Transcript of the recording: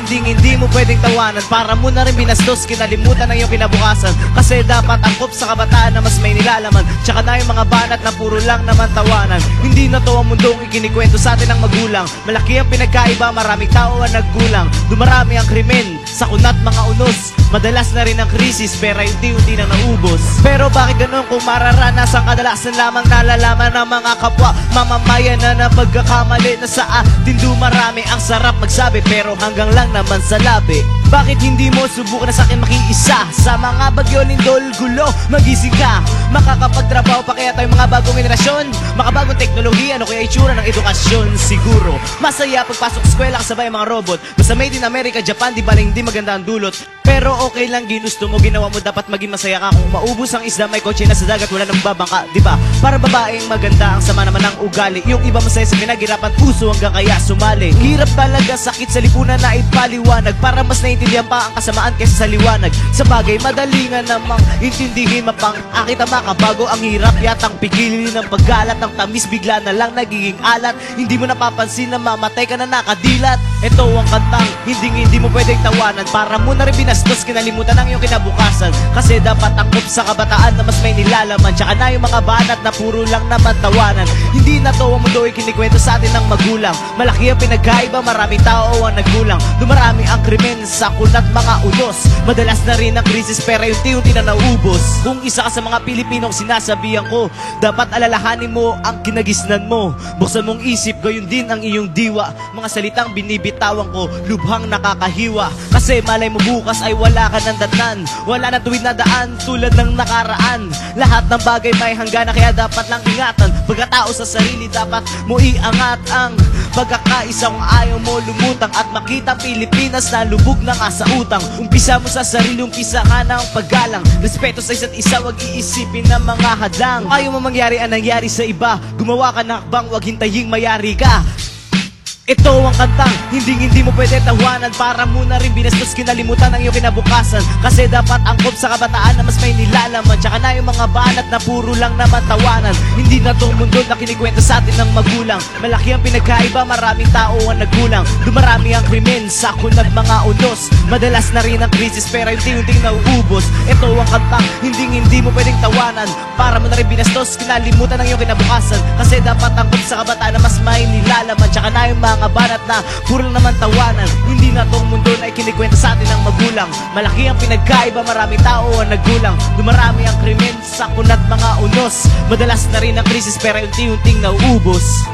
hindi mo pwedeng tawanan. Para mo na rin binastos, kinalimutan ang iyong kinabukasan. Kasi dapat angkop sa kabataan na mas may nilalaman. Tsaka na yung mga banat na puro lang naman tawanan. Hindi na to ang mundong ikinikwento sa atin ng magulang. Malaki ang pinagkaiba, maraming tao ang nagkulang. Dumarami ang krimen, sakunat mga unos. Madalas na rin ang krisis, pera unti-unti nang naubos. Pero bakit ganun kung mararanasan kadalasan lamang nalalaman ng mga kapwa mamamayan na napagkakamali na sa atin dumarami. Ang sarap magsabi pero hanggang lang naman sa labi. Bakit hindi mo subukan na sa akin makiisa? Sa mga bagyo, lindol, gulo, magising ka. Makakapagtrabaho pa kaya tayo mga bagong henerasyon? Makabagong teknolohiya, ano kaya itsura ng edukasyon? Siguro masaya pagpasok sa eskwela kasabay ang mga robot. Basta made in America, Japan, di baling di maganda ang dulot. Pero okay lang, ginusto mo, ginawa mo, dapat maging masaya ka. Kung maubos ang isda, may kotse na sa dagat, wala nang babangka, di ba? Para babaeng maganda, ang sama naman ng ugali. Yung iba masaya sa pinaghirapan, puso hanggang kaya sumali. Hirap talaga, sakit sa lipunan na ipaliwanag. Para mas naiintindihan pa ang kasamaan kaysa sa liwanag. Sa bagay, madali nga namang intindihin, mapang-akit ang makabago. Ang hirap yatang pigilin ng paggalat. Ang tamis bigla na lang nagiging alat. Hindi mo napapansin na mamatay ka na nakadilat. Ito ang kantang hindi mo pwedeng tawanan. Para mo na rin binastos, kinalimutan ang iyong kinabukasan. Kasi dapat angkop sa kabataan na mas may nilalaman. Tsaka na yung mga banat na puro lang naman tawanan. Hindi na to ang mundo ikinikwento sa atin ng magulang. Malaki ang pinagkaiba, maraming tao ang nagkulang. Dumarami ang krimen, sakunat mga unos. Madalas na rin ang krisis, pera unti-unti na naubos. Kung isa ka sa mga Pilipinong sinasabihan ko, dapat alalahanin mo ang kinagisnan mo. Buksan mong isip, gayon din ang iyong diwa. Mga salitang binibitawan ko, lubhang nakakahiwa. Kasi malay mo bukas ay wala ka ng datnan. Wala na tuwid na daan tulad ng nakaraan. Lahat ng bagay may hangganan, kaya dapat lang ingatan. Pagkatao sa sarili, dapat mo iangat ang pagkakaisa. Kung ayaw mo lumutang at makita Pilipinas na lubog na nga sa utang. Umpisa mo sa sarili, umpisa ka ng paggalang. Respeto sa isa't isa, wag iisipin ng mga hadlang. Kung ayaw mo mangyari ang nangyari sa iba, gumawa ka ng hakbang, wag hintaying mayari ka. Ito ang kantang hindi mo pwede tawanan. Para mo na rin binastos, kinalimutan ang iyong kinabukasan. Kasi dapat angkop sa kabataan na mas may nilalaman. Tsaka na yung mga banat na puro lang naman tawanan. Hindi na tong mundo na kinikwento sa atin ng magulang. Malaki ang pinagkaiba, maraming tao ang nagkulang. Dumarami ang krimen, sakunat mga unos. Madalas na rin ang krisis, pero unti-unting nauubos. Ito ang kantang hindi mo pwedeng tawanan. Para mo na rin binastos, kinalimutan ang iyong kinabukasan. Kasi dapat angkop sa kabataan na mas may nilalaman. Tsaka na yung mga banat na puro naman tawanan. Hindi na tong mundo na ikinikwento sa atin ng magulang. Malaki ang pinagkaiba, maraming tao ang nagkulang. Dumarami ang krimen, sakunat mga unos. Madalas na rin ang krisis, pero unti-unting nauubos.